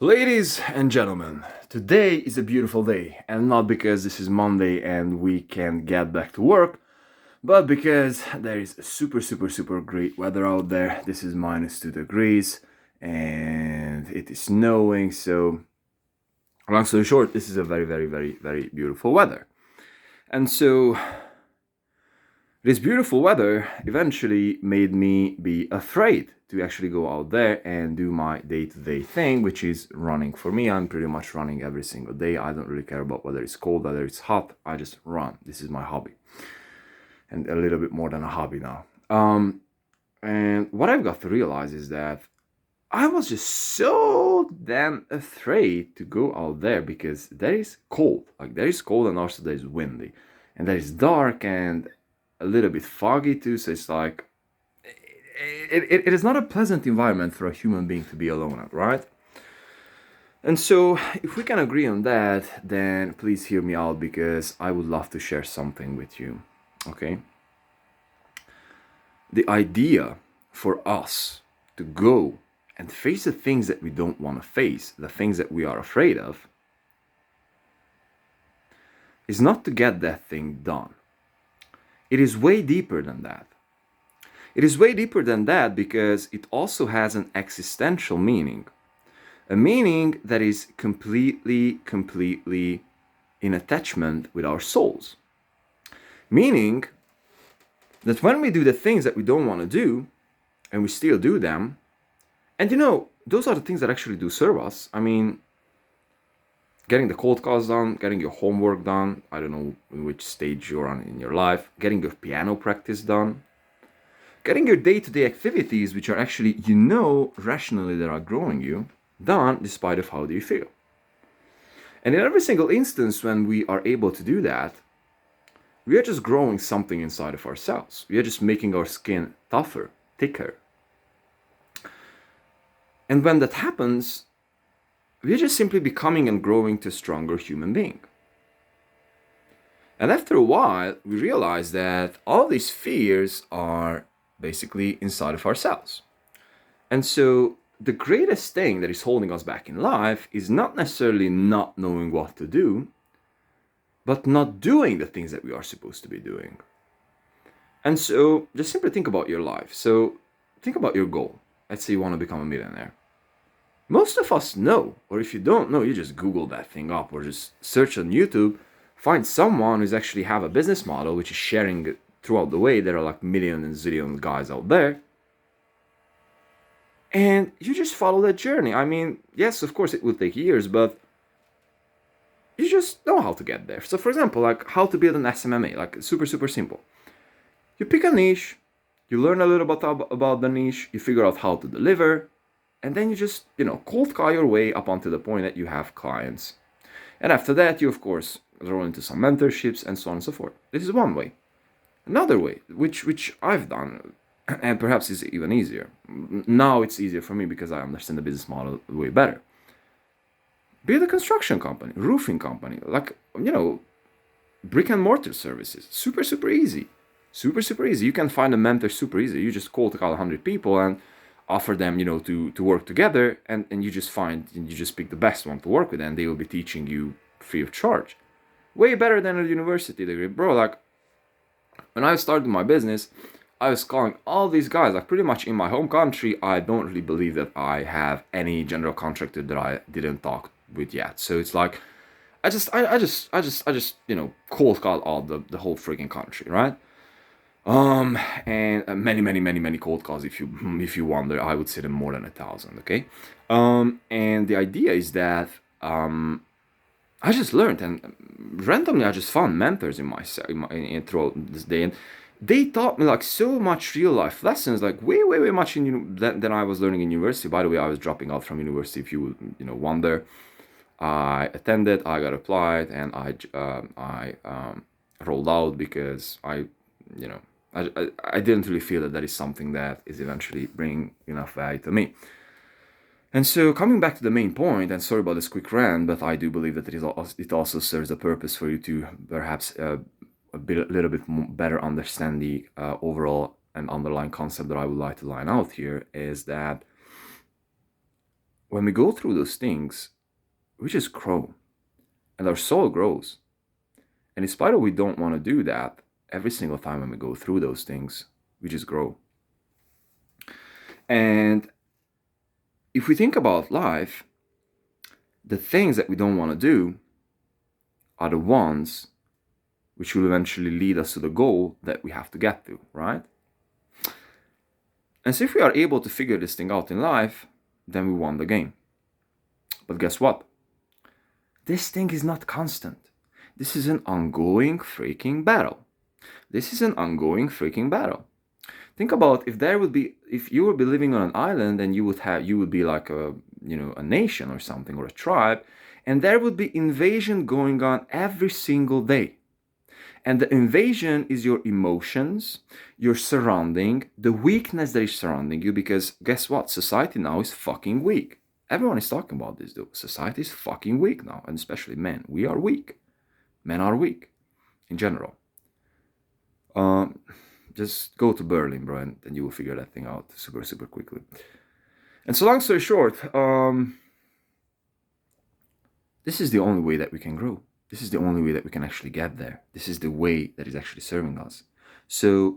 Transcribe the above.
Ladies and gentlemen, today is a beautiful day, and not because this is Monday and we can get back to work, but because there is super great weather out there. This is -2 degrees and it is snowing, so long story short, this is a very beautiful weather. And so this beautiful weather eventually made me be afraid to actually go out there and do my day-to-day thing, which is running. For me, I'm pretty much running every single day. I don't really care about whether it's cold, whether it's hot. I just run. This is my hobby, and a little bit more than a hobby now. And what I've got to realize is that I was just so damn afraid to go out there because there is cold. Like, there is cold, and also there is windy, and there is dark and a little bit foggy too. So it's like it is not a pleasant environment for a human being to be alone at, right? And so if we can agree on that, then please hear me out, because I would love to share something with you. Okay? The idea for us to go and face the things that we don't want to face, the things that we are afraid of, is not to get that thing done. It is way deeper than that. It is way deeper than that because it also has an existential meaning. A meaning that is completely in attachment with our souls. Meaning that when we do the things that we don't want to do, and we still do them, and those are the things that actually do serve us. I mean, getting the cold calls done, getting your homework done, I don't know in which stage you're on in your life, getting your piano practice done, getting your day-to-day activities, which are actually, rationally that are growing you, done despite of how do you feel. And in every single instance when we are able to do that, we are just growing something inside of ourselves. We are just making our skin tougher, thicker. And when that happens, we are just simply becoming and growing to a stronger human being. And after a while, we realize that all these fears are basically inside of ourselves. And so the greatest thing that is holding us back in life is not necessarily not knowing what to do, but not doing the things that we are supposed to be doing. And so just simply think about your life. So think about your goal. Let's say you want to become a millionaire. Most of us know, or if you don't know, you just Google that thing up or just search on YouTube, find someone who's actually have a business model which is sharing it throughout the way. There are like million and zillion guys out there. And you just follow that journey. I mean, yes, of course it will take years, but you just know how to get there. So for example, like how to build an SMMA, like super simple. You pick a niche, you learn a little bit about the niche, you figure out how to deliver, and then you just, cold call your way up onto the point that you have clients. And after that, you, of course, roll into some mentorships and so on and so forth. This is one way. Another way, which I've done, and perhaps is even easier. Now it's easier for me because I understand the business model way better. Build a construction company, roofing company, like, brick and mortar services. Super easy. Super easy. You can find a mentor super easy. You just cold call 100 people and offer them, to work together, and you just pick the best one to work with, and they will be teaching you free of charge. Way better than a university degree. Bro, like, when I started my business, I was calling all these guys, like pretty much in my home country. I don't really believe that I have any general contractor that I didn't talk with yet. So it's like, I just cold call all the whole freaking country, right? And many cold calls. If you wonder, I would say them more than 1,000. Okay. And the idea is that I just learned, and randomly I just found mentors throughout this day, and they taught me like so much real life lessons, like way much than I was learning in university. By the way, I was dropping out from university. If you wonder, I attended, I got applied, and I rolled out because I didn't really feel that is something that is eventually bringing enough value to me. And so coming back to the main point, and sorry about this quick rant, but I do believe that it also serves a purpose for you to perhaps a little bit better understand the overall and underlying concept that I would like to line out here, is that when we go through those things, we just grow and our soul grows. And in spite of we don't want to do that, every single time when we go through those things, we just grow. And if we think about life, the things that we don't want to do are the ones which will eventually lead us to the goal that we have to get to, right? And so if we are able to figure this thing out in life, then we won the game. But guess what? This thing is not constant. This is an ongoing freaking battle. This is an ongoing freaking battle. Think about if you would be living on an island and you would be like a nation or something, or a tribe, and there would be invasion going on every single day. And the invasion is your emotions, your surrounding, the weakness that is surrounding you, because guess what? Society now is fucking weak. Everyone is talking about this though. Society is fucking weak now, and especially men. We are weak. Men are weak in general. Just go to Berlin, bro, and you will figure that thing out super, super quickly. And so long story short, this is the only way that we can grow. This is the only way that we can actually get there. This is the way that is actually serving us. So